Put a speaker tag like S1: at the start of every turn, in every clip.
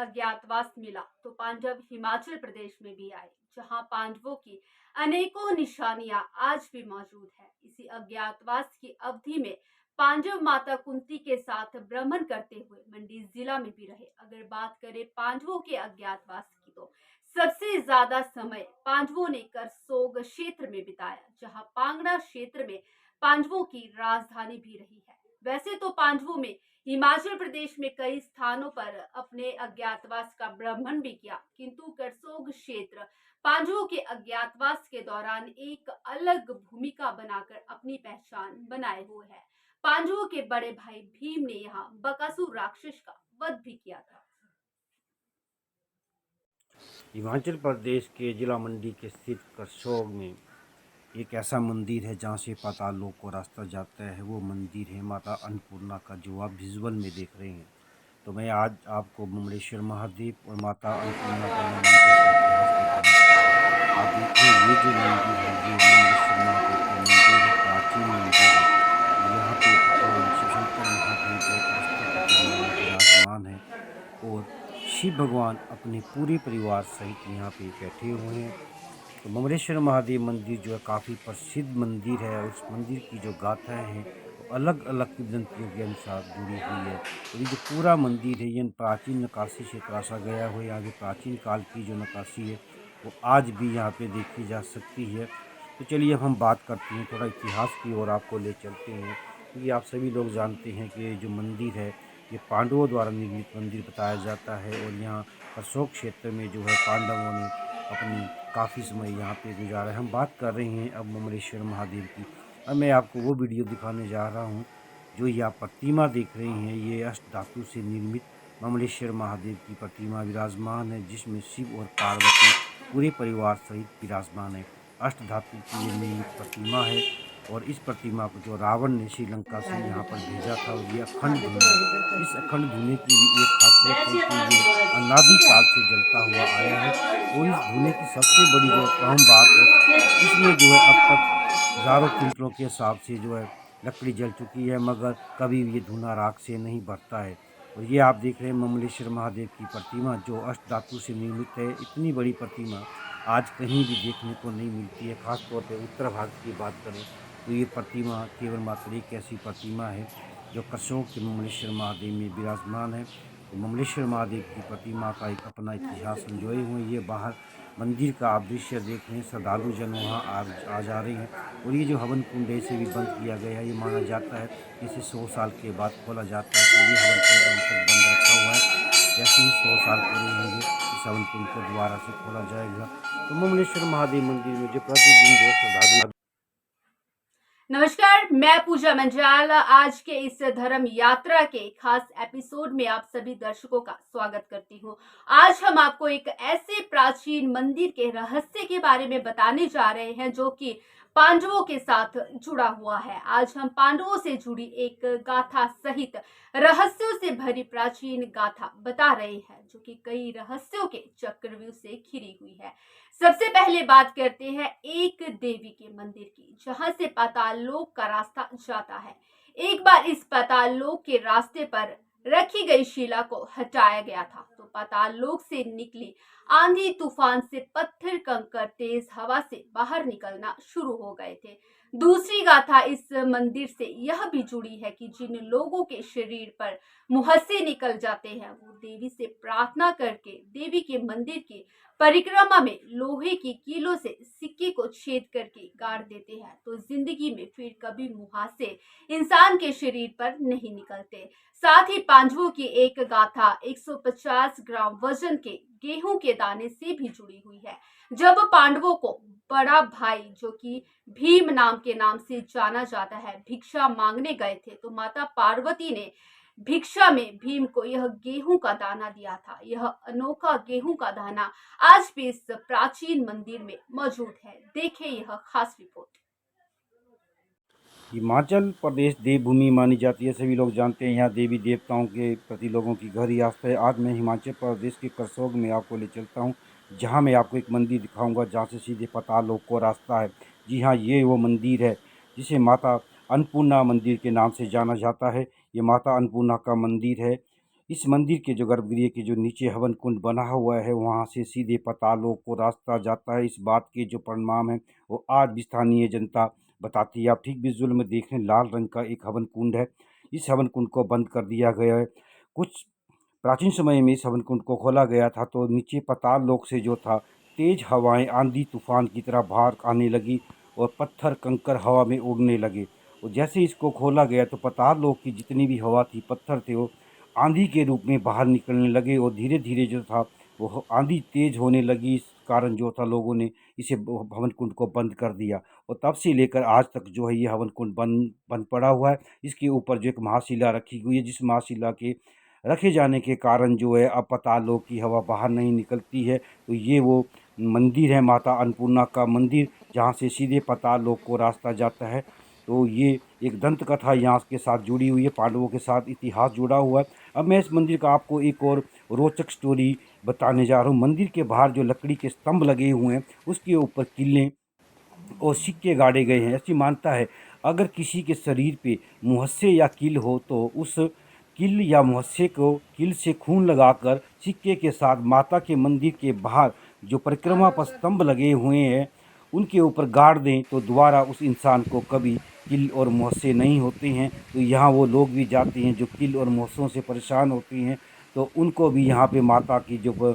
S1: अज्ञातवास मिला तो पांडव हिमाचल प्रदेश में भी आए, जहां पांडवों की अनेकों निशानियां आज भी मौजूद है। इसी अज्ञातवास की अवधि में पांडव माता कुंती के साथ भ्रमण करते हुए मंडी जिला में भी रहे। अगर बात करें पांडवों के अज्ञातवास की, तो सबसे ज्यादा समय पांडवों ने करसोग क्षेत्र में बिताया, जहां पांगड़ा क्षेत्र में पांडवों की राजधानी भी रही है। वैसे तो पांडवों में हिमाचल प्रदेश में कई स्थानों पर अपने अज्ञातवास का भ्रमण भी किया, किंतु करसोग क्षेत्र पांडवों के अज्ञातवास के दौरान एक अलग भूमिका बनाकर अपनी पहचान बनाए हुए है। पांडवों के बड़े भाई भीम ने यहाँ बकासुर राक्षस का वध भी किया था।
S2: हिमाचल प्रदेश के जिला मंडी के स्थित करसोग में एक ऐसा मंदिर है जहाँ से पाताल लोक को रास्ता जाता है। वो मंदिर है माता अन्नपूर्णा का, जो आप विजुअल में देख रहे हैं। तो मैं आज आपको मुमलेश्वर महादेव और माता अन्नपूर्णा का मंदिर का इतिहास बताऊंगा। आप देखिए, ये जो मंदिर है ये मुमलेश्वर महादेव का मंदिर है, प्राचीन मंदिर है। यहाँ पे भगवान शिव शंकर महादेव और अस्त्र प्रतिमा में विराजमान है और शिव भगवान अपने पूरे परिवार सहित यहाँ पे बैठे हुए हैं। तो मुमलेश्वर महादेव मंदिर जो है काफ़ी प्रसिद्ध मंदिर है और उस मंदिर की जो गाथाएं हैं वो अलग अलग किंवदंतियों के अनुसार जुड़ी हुई है। और ये जो पूरा मंदिर है ये प्राचीन नक्काशी से तराशा गया हुआ है। यहाँ के प्राचीन काल की जो नक्काशी है वो आज भी यहाँ पे देखी जा सकती है। तो चलिए अब हम बात करते हैं, थोड़ा इतिहास की ओर आपको ले चलते हैं, क्योंकि आप सभी लोग जानते हैं कि जो मंदिर है ये पांडवों द्वारा निर्मित मंदिर बताया जाता है। और यहाँ करसोग क्षेत्र में जो है पांडवों ने अपनी काफ़ी समय यहाँ पे गुजारा है। हम बात कर रहे हैं अब मुमलेश्वर महादेव की। अब मैं आपको वो वीडियो दिखाने जा रहा हूँ। जो ये आप प्रतिमा देख रहे हैं ये अष्ट धातु से निर्मित मुमलेश्वर महादेव की प्रतिमा विराजमान है, जिसमें शिव और पार्वती पूरे परिवार सहित विराजमान है। अष्ट धातु की ये निर्मित प्रतिमा है और इस प्रतिमा को जो रावण ने श्रीलंका से यहाँ पर भेजा था और ये अखंड धुआं है। इस अखंड धुएं की भी एक खासियत है कि ये अनादि काल से जलता हुआ आया है। और इस धुएं की सबसे बड़ी जो अहम बात है, इसमें जो है अब तक हज़ारों क्विंटलों के हिसाब से जो है लकड़ी जल चुकी है, मगर कभी भी ये धुआं राख से नहीं बढ़ता है। और ये आप देख रहे हैं मुमलेश्वर महादेव की प्रतिमा जो अष्ट धातु से निर्मित है। इतनी बड़ी प्रतिमा आज कहीं भी देखने को नहीं मिलती है। खासतौर पर उत्तर भारत की बात करें तो ये प्रतिमा केवल मात्र एक ऐसी प्रतिमा है जो करसोग के मुमलेश्वर महादेव में विराजमान है। तो मुमलेश्वर महादेव की प्रतिमा का एक अपना इतिहास संजोए हुए। ये बाहर मंदिर का आप दृश्य देख रहे हैं, श्रद्धालु जन वहाँ आ जा रहे हैं। और ये जो हवन कुंड ऐसे भी बंद किया गया है, ये माना जाता है इसे 100 साल के बाद खोला जाता है। तो ये हवन कुंड अभी तक बंद रखा हुआ है। जैसे ही 100 साल पूरे होंगे इस हवन कुंड को दोबारा से खोला जाएगा। तो मुमलेश्वर महादेव मंदिर में जो प्रतिदिन जो श्रद्धालु।
S1: नमस्कार, मैं पूजा मंजाल आज के इस धर्म यात्रा के खास एपिसोड में आप सभी दर्शकों का स्वागत करती हूँ। आज हम आपको एक ऐसे प्राचीन मंदिर के रहस्य के बारे में बताने जा रहे हैं जो कि पांडवों के साथ जुड़ा हुआ है। आज हम पांडवों से जुड़ी एक गाथा सहित रहस्यों से भरी प्राचीन गाथा बता रहे हैं, जो कि कई रहस्यों के चक्रव्यूह से घिरी हुई है। सबसे पहले बात करते हैं एक देवी के मंदिर की, जहां से पाताल लोक का रास्ता जाता है। एक बार इस पाताल लोक के रास्ते पर रखी गई शिला को हटाया गया था, तो पाताल लोक से निकली आंधी तूफान से पत्थर कंकड़ तेज हवा से बाहर निकलना शुरू हो गए थे। दूसरी गाथा इस मंदिर से यह भी जुड़ी है कि जिन लोगों के शरीर पर मुहस्से निकल जाते हैं, वो देवी से प्रार्थना करके देवी के मंदिर की परिक्रमा में लोहे की कीलों से सिक्के को छेद करके गाड़ देते हैं, तो जिंदगी में फिर कभी मुहासे इंसान के शरीर पर नहीं निकलते। साथ ही पांडवों की एक गाथा 150 ग्राम वजन के गेहूं के दाने से भी जुड़ी हुई है। जब पांडवों को बड़ा भाई, जो कि भीम नाम के नाम से जाना जाता है, भिक्षा मांगने गए थे, तो माता पार्वती ने भिक्षा में भीम को यह गेहूं का दाना दिया था। यह अनोखा गेहूं का दाना आज भी इस प्राचीन मंदिर में मौजूद है। देखें यह खास रिपोर्ट।
S2: हिमाचल प्रदेश देवभूमि मानी जाती है, सभी लोग जानते हैं। यहाँ देवी देवताओं के प्रति लोगों की गहरी आस्था है। आज मैं हिमाचल प्रदेश के करसोग में आपको ले चलता हूँ, जहाँ मैं आपको एक मंदिर दिखाऊंगा जहाँ से सीधे पाताल लोक को रास्ता है। जी हाँ, ये वो मंदिर है जिसे माता अन्नपूर्णा मंदिर के नाम से जाना जाता है। ये माता अन्नपूर्णा का मंदिर है। इस मंदिर के जो गर्भगृह के जो नीचे हवन कुंड बना हुआ है वहाँ से सीधे पाताल लोक को रास्ता जाता है। इस बात के जो परिणाम है वो आज भी स्थानीय जनता बताती है। आप ठीक विजुअल में देख रहे हैं, लाल रंग का एक हवन कुंड है। इस हवन कुंड को बंद कर दिया गया है। कुछ प्राचीन समय में इस हवन कुंड को खोला गया था तो नीचे पाताल लोक से जो था तेज हवाएं आंधी तूफान की तरह बाहर आने लगी और पत्थर कंकर हवा में उड़ने लगे। और जैसे इसको खोला गया तो पाताल लोक की जितनी भी हवा थी, पत्थर थे, वो आंधी के रूप में बाहर निकलने लगे और धीरे धीरे जो था वो आंधी तेज होने लगी। इस कारण जो था लोगों ने इसे हवन कुंड को बंद कर दिया और तब से लेकर आज तक जो है ये हवन कुंड बंद बंद पड़ा हुआ है। इसके ऊपर जो एक महाशिला रखी हुई है, जिस महाशिला के रखे जाने के कारण जो है अब पाताल लोक की हवा बाहर नहीं निकलती है। तो ये वो मंदिर है, माता अन्नपूर्णा का मंदिर, जहाँ से सीधे पाताल लोक को रास्ता जाता है। तो ये एक दंत कथा यहाँ के साथ जुड़ी हुई है, पांडवों के साथ इतिहास जुड़ा हुआ है। अब मैं इस मंदिर का आपको एक और रोचक स्टोरी बताने जा रहा हूँ। मंदिर के बाहर जो लकड़ी के स्तंभ लगे हुए हैं उसके ऊपर किले और सिक्के गाड़े गए हैं। ऐसी मानता है अगर किसी के शरीर पे मुहस्से या किल हो तो उस किल या मुहस्से को किल से खून लगाकर सिक्के के साथ माता के मंदिर के बाहर जो परिक्रमा पर स्तंभ लगे हुए हैं उनके ऊपर गाड़ दें तो दोबारा उस इंसान को कभी किल और मुहस्से नहीं होते हैं। तो यहाँ वो लोग भी जाते हैं जो किल और मुहस्सों से परेशान होते हैं, तो उनको भी यहाँ पे माता की जो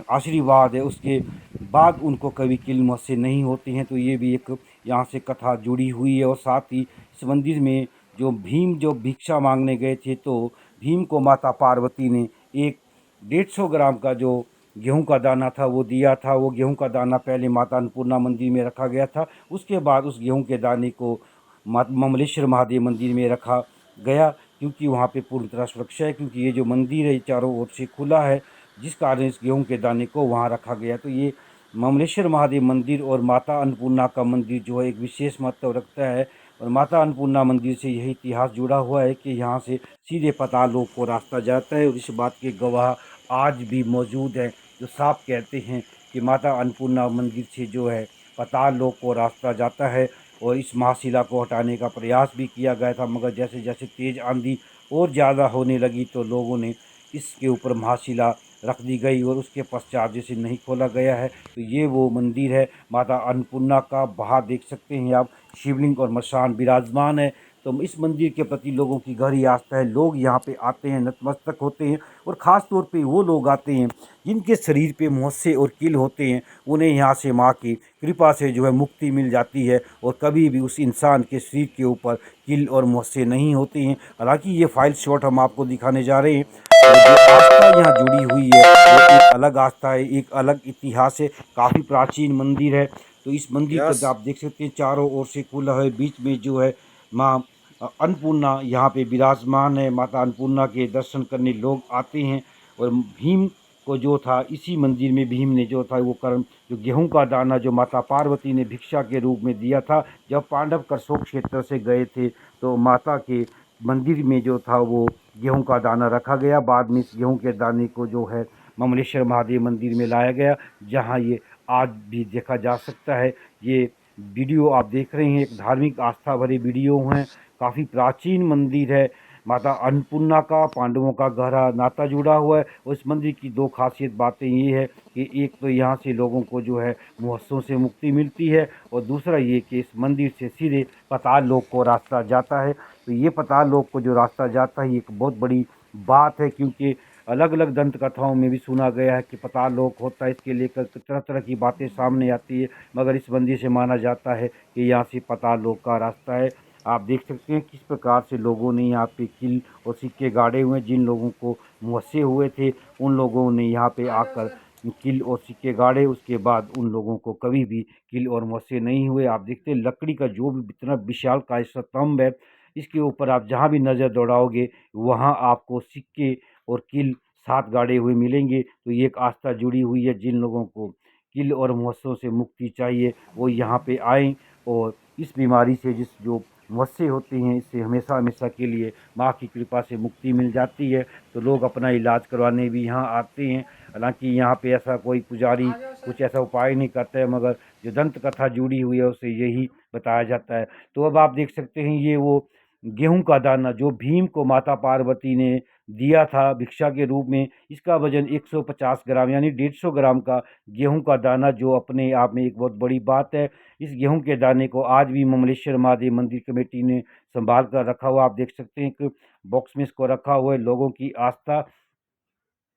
S2: आशीर्वाद है उसके बाद उनको कभी किल मुहस्से नहीं होते हैं। तो ये भी एक यहाँ से कथा जुड़ी हुई है। और साथ ही इस मंदिर में जो भीम जो भिक्षा मांगने गए थे तो भीम को माता पार्वती ने एक 150 ग्राम का जो गेहूं का दाना था वो दिया था। वो गेहूं का दाना पहले माता अन्नपूर्णा मंदिर में रखा गया था, उसके बाद उस गेहूं के दाने को ममलेश्वर महादेव मंदिर में रखा गया, क्योंकि वहाँ पे पूर्ण तरह सुरक्षा है, क्योंकि ये जो मंदिर है चारों ओर से खुला है, जिस कारण इस गेहूं के दाने को वहाँ रखा गया। तो ये ममलेश्वर महादेव मंदिर और माता अन्नपूर्णा का मंदिर जो है एक विशेष महत्व रखता है। और माता अन्नपूर्णा मंदिर से यही इतिहास जुड़ा हुआ है कि यहाँ से सीधे पाताल लोक को रास्ता जाता है। और इस बात के गवाह आज भी मौजूद हैं जो साफ कहते हैं कि माता अन्नपूर्णा मंदिर से जो है पाताल लोक को रास्ता जाता है। और इस महाशिला को हटाने का प्रयास भी किया गया था, मगर जैसे जैसे तेज़ आंधी और ज़्यादा होने लगी तो लोगों ने इसके ऊपर महाशिला रख दी गई और उसके पश्चात जिसे नहीं खोला गया है। तो ये वो मंदिर है माता अन्नपूर्णा का। बाहर देख सकते हैं आप शिवलिंग और मसान विराजमान है। तो इस मंदिर के प्रति लोगों की गहरी आस्था है। लोग यहाँ पे आते हैं, नतमस्तक होते हैं। और ख़ास तौर पे वो लोग आते हैं जिनके शरीर पे मुहस्से और किल होते हैं, उन्हें यहाँ से माँ की कृपा से जो है मुक्ति मिल जाती है और कभी भी उस इंसान के शरीर के ऊपर किल और मुहस्से नहीं होते हैं। हालांकि ये फाइल शॉट हम आपको दिखाने जा रहे हैं। और जो आस्था यहाँ जुड़ी हुई है वो एक अलग आस्था है, एक अलग इतिहास है, काफ़ी प्राचीन मंदिर है। तो इस मंदिर को आप देख सकते हैं चारों ओर से खुला है, बीच में जो है माँ अन्नपूर्णा यहाँ पे विराजमान है। माता अन्नपूर्णा के दर्शन करने लोग आते हैं। और भीम को जो था इसी मंदिर में भीम ने जो था वो कर्म जो गेहूं का दाना जो माता पार्वती ने भिक्षा के रूप में दिया था, जब पांडव करसोक क्षेत्र से गए थे तो माता के मंदिर में जो था वो गेहूं का दाना रखा गया। बाद में इस गेहूं के दाने को जो है ममलेश्वर महादेव मंदिर में लाया गया, जहां ये आज भी देखा जा सकता है। ये वीडियो आप देख रहे हैं एक धार्मिक आस्था भरी वीडियो है। काफ़ी प्राचीन मंदिर है। माता अन्नपूर्णा का पांडवों का गहरा नाता जुड़ा हुआ है। और इस मंदिर की दो खासियत बातें ये है कि एक तो यहाँ से लोगों को जो है मुहस्सों से मुक्ति मिलती है, और दूसरा ये कि इस मंदिर से सीधे पाताल लोक को रास्ता जाता है। तो ये पाताल लोक को जो रास्ता जाता है ये एक बहुत बड़ी बात है, क्योंकि अलग अलग दंत कथाओं में भी सुना गया है कि पाताल लोक होता है, इसके लेकर तरह तरह की बातें सामने आती है। मगर इस मंदिर से माना जाता है कि यहाँ से पाताल लोक का रास्ता है। आप देख सकते हैं किस प्रकार से लोगों ने यहाँ पे किल और सिक्के गाड़े हुए हैं। जिन लोगों को मुहस्से हुए थे उन लोगों ने यहाँ पे आकर किल और सिक्के गाड़े, उसके बाद उन लोगों को कभी भी किल और मुहस्से नहीं हुए। आप देखते हैं लकड़ी का जो भी इतना विशाल का स्तंभ है, इसके ऊपर आप जहाँ भी नज़र दौड़ाओगे वहाँ आपको सिक्के और किल साथ गाड़े हुए मिलेंगे। तो ये एक आस्था जुड़ी हुई है। जिन लोगों को किल और मुहस्सों से मुक्ति चाहिए वो यहाँ पे आएँ, और इस बीमारी से जिस जो मुहस्से होते हैं इससे हमेशा हमेशा के लिए माँ की कृपा से मुक्ति मिल जाती है। तो लोग अपना इलाज करवाने भी यहाँ आते हैं। हालांकि यहाँ पे ऐसा कोई पुजारी कुछ ऐसा उपाय नहीं करता है, मगर जो दंत कथा जुड़ी हुई है उसे यही बताया जाता है। तो अब आप देख सकते हैं ये वो गेहूं का दाना जो भीम को माता पार्वती ने दिया था भिक्षा के रूप में। इसका वजन 150 ग्राम यानी 150 ग्राम का गेहूं का दाना, जो अपने आप में एक बहुत बड़ी बात है। इस गेहूं के दाने को आज भी ममलेश्वर महादेव मंदिर कमेटी ने संभाल कर रखा हुआ, आप देख सकते हैं कि बॉक्स में इसको रखा हुआ है। लोगों की आस्था,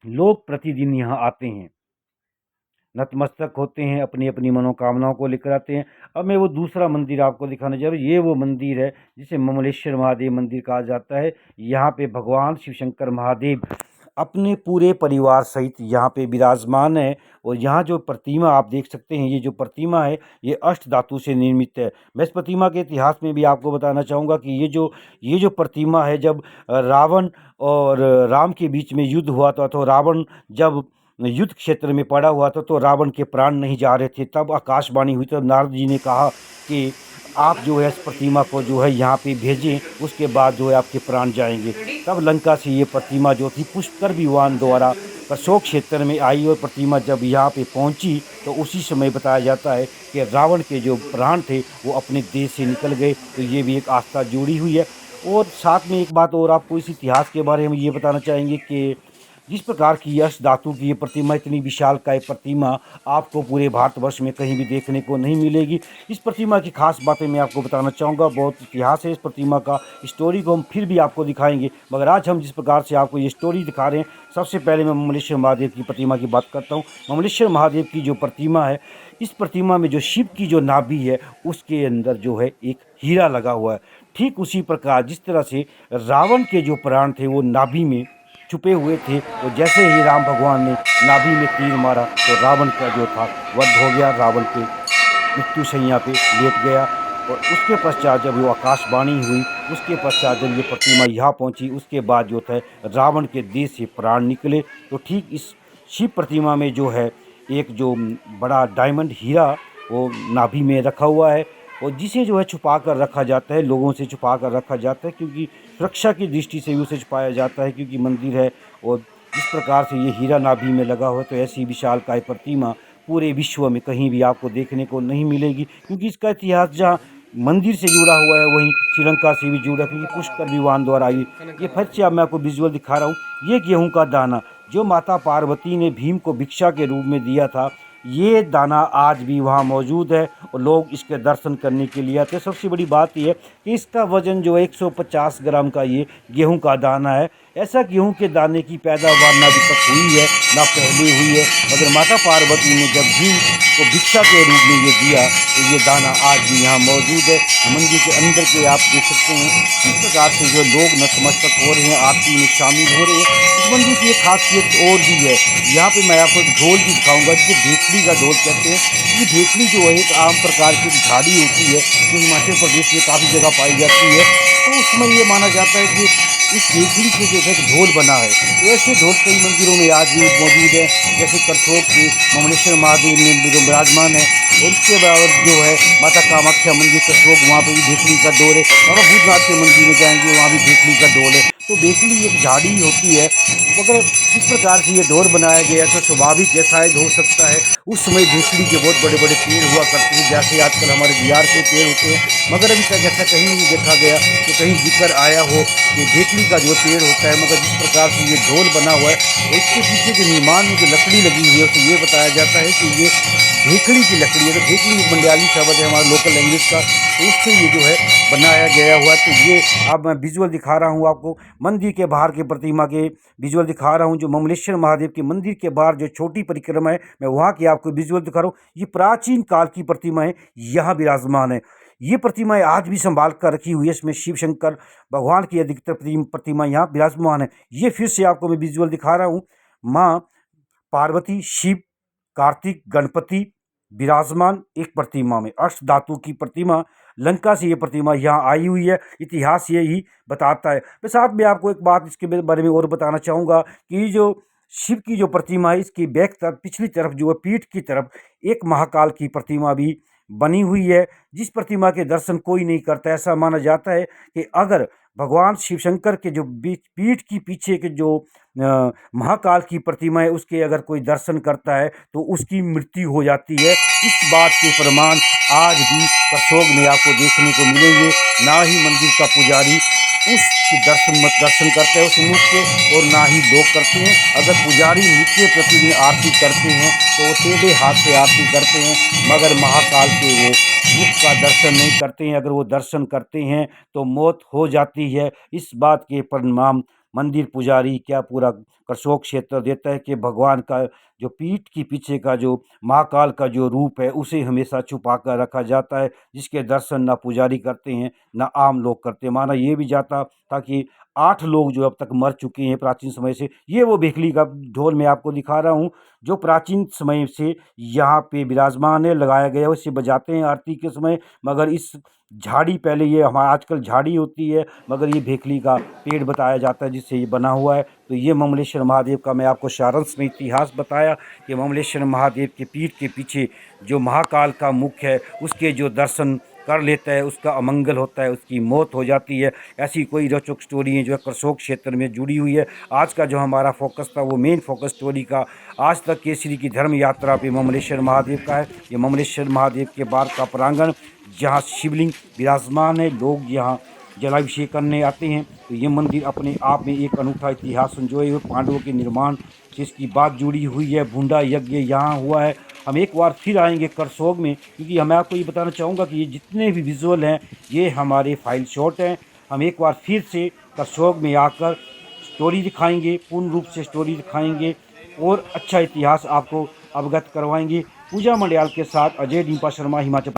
S2: लोग प्रतिदिन यहाँ आते हैं, नतमस्तक होते हैं, अपनी अपनी मनोकामनाओं को लेकर आते हैं। अब मैं वो दूसरा मंदिर आपको दिखाने जा रहा हूँ। ये वो मंदिर है जिसे ममलेश्वर महादेव मंदिर कहा जाता है। यहाँ पे भगवान शिव शंकर महादेव अपने पूरे परिवार सहित यहाँ पे विराजमान है। और यहाँ जो प्रतिमा आप देख सकते हैं, ये जो प्रतिमा है ये अष्ट धातु से निर्मित है। मैं इस प्रतिमा के इतिहास में भी आपको बताना चाहूँगा कि ये जो प्रतिमा है, जब रावण और राम के बीच में युद्ध हुआ था, तो रावण जब युद्ध क्षेत्र में पड़ा हुआ था तो रावण के प्राण नहीं जा रहे थे। तब आकाशवाणी हुई, तब नारद जी ने कहा कि आप जो है इस प्रतिमा को जो है यहाँ पे भेजें, उसके बाद जो है आपके प्राण जाएंगे। तब लंका से ये प्रतिमा जो थी पुष्कर विद्वान द्वारा अशोक क्षेत्र में आई, और प्रतिमा जब यहाँ पे पहुँची तो उसी समय बताया जाता है कि रावण के जो प्राण थे वो अपने देश से निकल गए। तो ये भी एक आस्था जुड़ी हुई है। और साथ में एक बात और आपको इस इतिहास के बारे में ये बताना चाहेंगे कि जिस प्रकार की यश धातु की ये प्रतिमा, इतनी विशालकाय प्रतिमा आपको पूरे भारतवर्ष में कहीं भी देखने को नहीं मिलेगी। इस प्रतिमा की खास बातें मैं आपको बताना चाहूँगा। बहुत इतिहास है इस प्रतिमा का, स्टोरी को हम फिर भी आपको दिखाएंगे। मगर आज हम जिस प्रकार से आपको ये स्टोरी दिखा रहे हैं, सबसे पहले मैं ममलेश्वर महादेव की प्रतिमा की बात करता हूँ। ममलेश्वर महादेव की जो प्रतिमा है, इस प्रतिमा में जो शिव की जो नाभि है उसके अंदर जो है एक हीरा लगा हुआ है। ठीक उसी प्रकार जिस तरह से रावण के जो प्राण थे वो नाभि में छुपे हुए थे, और जैसे ही राम भगवान ने नाभि में तीर मारा तो रावण का जो था वध हो गया, रावण के मृत्यु शैया पे लेट गया। और उसके पश्चात जब वो आकाशवाणी हुई, उसके पश्चात जब ये प्रतिमा यहाँ पहुँची, उसके बाद जो था रावण के देह से प्राण निकले। तो ठीक इस शिव प्रतिमा में जो है एक जो बड़ा डायमंड हीरा वो नाभि में रखा हुआ है, और जिसे जो है छुपा कर रखा जाता है, लोगों से छुपा कर रखा जाता है, क्योंकि सुरक्षा की दृष्टि से भी उसे छुपाया जाता है, क्योंकि मंदिर है। और जिस प्रकार से ये हीरा नाभि में लगा हुआ है, तो ऐसी विशालकाय प्रतिमा पूरे विश्व में कहीं भी आपको देखने को नहीं मिलेगी। क्योंकि इसका इतिहास जहाँ मंदिर से जुड़ा हुआ है, वहीं श्रीलंका से भी जुड़ा, क्योंकि पुष्कर विद्वान द्वारा आई। ये फिर से अब मैं आपको विजुअल दिखा रहा हूँ। ये गेहूँ का दाना जो माता पार्वती ने भीम को भिक्षा के रूप में दिया था, ये दाना आज भी वहाँ मौजूद है और लोग इसके दर्शन करने के लिए आते हैं। सबसे बड़ी बात यह है कि इसका वजन जो 150 ग्राम का ये गेहूं का दाना है। ऐसा गेहूं के दाने की पैदावार ना अभी तक हुई है, ना पहले हुई है। मगर माता पार्वती ने जब भीम को भिक्षा के रूप में ये दिया, तो ये दाना आज भी यहाँ मौजूद है। मंदिर के अंदर के आप देख सकते हैं इस प्रकार से जो लोग नतमस्तक हो रहे हैं, आरती में शामिल हो रहे हैं। इस मंदिर की एक खासियत और भी है। यहाँ पे मैं आपको एक ढोल भी दिखाऊंगा, जिसे भेखड़ी का ढोल कहते हैं। ये भेखड़ी जो है एक आम प्रकार की झाड़ी होती है, जो हिमाचल प्रदेश में काफ़ी जगह पाई जाती है। तो उसमें ये माना जाता है कि इस भेखड़ी से जो है एक ढोल बना है। तो ऐसे ढोल कई मंदिरों में आज भी मौजूद है, जैसे करसोग के ममलेश्वर महादेव में जो विराजमान है। और इसके बाद जो है माता कामाख्या मंदिर करसोग, वहाँ पर भी भेखड़ी का ढोल है। बाबा भूतनाथ के मंदिर में जाएंगे, वहाँ भी भेखड़ी का ढोल है। तो भेखड़ी एक झाड़ी होती है, मगर जिस प्रकार से ये ढोल बनाया गया तो स्वाभाविक है, शायद हो सकता है उस समय भेखड़ी के बहुत बड़े बड़े पेड़ हुआ करते थे, जैसे आजकल हमारे बिहार के पेड़ होते हैं। मगर अभी तक ऐसा कहीं नहीं देखा गया कि कहीं जिक्र आया हो कि भेखड़ी का जो पेड़ होता है। मगर जिस प्रकार से ये ढोल बना हुआ है, और इसके पीछे जो निर्माण में जो लकड़ी लगी हुई है, तो ये बताया जाता है कि ये भेखड़ी की लकड़ी है। तो भेखड़ी एक मंडयाली शब्द है हमारे लोकल लैंग्वेज का, तो उससे ये जो है बनाया गया हुआ। तो ये अब मैं विजुअल दिखा रहा हूँ आपको, मंदिर के बाहर की प्रतिमा के विजुअल दिखा रहा हूँ। जो ममलेश्वर महादेव के मंदिर के बाहर जो छोटी परिक्रमा है, मैं वहाँ की आपको विजुअल दिखा रहा हूँ। ये प्राचीन काल की प्रतिमा है, यहाँ विराजमान है। ये प्रतिमाएं आज भी संभाल कर रखी हुई है। इसमें शिव शंकर भगवान की अधिकतर प्रतिमा यहाँ विराजमान है। ये फिर से आपको मैं विजुअल दिखा रहा हूँ। माँ पार्वती, शिव, कार्तिक, गणपति विराजमान एक प्रतिमा में, अष्ट धातु की प्रतिमा। लंका से ये प्रतिमा यहाँ आई हुई है, इतिहास यही बताता है। मैं साथ में आपको एक बात इसके बारे में और बताना चाहूँगा कि जो शिव की जो प्रतिमा है, इसकी बैक तरफ पिछली तरफ जो है पीठ की तरफ एक महाकाल की प्रतिमा भी बनी हुई है, जिस प्रतिमा के दर्शन कोई नहीं करता। ऐसा माना जाता है कि अगर भगवान शिव शंकर के जो पीठ की पीछे के जो महाकाल की प्रतिमा है, उसके अगर कोई दर्शन करता है तो उसकी मृत्यु हो जाती है। इस बात के प्रमाण आज भी करसोग में आपको देखने को मिलेंगे। ना ही मंदिर का पुजारी उस दर्शन करते हैं उस मुख के, और ना ही लोग करते हैं। अगर पुजारी नित्य प्रतिदिन आरती करते हैं तो वो टेढ़े हाथ से आरती करते हैं, मगर महाकाल के वो मुख का दर्शन नहीं करते हैं। अगर वो दर्शन करते हैं तो मौत हो जाती है। इस बात के परिणाम मंदिर पुजारी क्या पूरा करसोग क्षेत्र देता है कि भगवान का जो पीठ के पीछे का जो महाकाल का जो रूप है उसे हमेशा छुपा कर रखा जाता है, जिसके दर्शन ना पुजारी करते हैं ना आम लोग करते हैं। माना ये भी जाता था कि 8 लोग जो अब तक मर चुके हैं प्राचीन समय से, ये वो भेखली का ढोल मैं आपको दिखा रहा हूँ जो प्राचीन समय से यहाँ पे विराजमान है, लगाया गया है, उसे बजाते हैं आरती के समय। मगर इस झाड़ी, पहले ये हमारा आजकल झाड़ी होती है, मगर ये भेखली का पेड़ बताया जाता है जिससे ये बना हुआ है। तो ये ममलेश्वर महादेव का मैं आपको सारांश में इतिहास बताया कि ममलेश्वर महादेव के पीठ के पीछे जो महाकाल का मुख है उसके जो दर्शन कर लेता है उसका अमंगल होता है, उसकी मौत हो जाती है। ऐसी कोई रोचक स्टोरी है जो करसोग क्षेत्र में जुड़ी हुई है। आज का जो हमारा फोकस था वो मेन फोकस स्टोरी का आज तक केसरी की धर्म यात्रा पे ममलेश्वर महादेव का है। ये ममलेश्वर महादेव के बार का प्रांगण जहाँ शिवलिंग विराजमान है, लोग यहाँ जलाभिषेक करने आते हैं। तो ये मंदिर अपने आप में एक अनूठा इतिहास संजोए हुए, पांडवों के निर्माण से इसकी बात जुड़ी हुई है। भूंडा यज्ञ यहाँ हुआ है। हम एक बार फिर आएंगे करसोग में, क्योंकि मैं आपको ये बताना चाहूँगा कि ये जितने भी विजुअल हैं ये हमारे फाइल शॉट हैं। हम एक बार फिर से करसोग में आकर स्टोरी दिखाएंगे, पूर्ण रूप से स्टोरी दिखाएंगे और अच्छा इतिहास आपको अवगत करवाएंगे। पूजा मंडयाल के साथ अजय डिम्पा शर्मा, हिमाचल।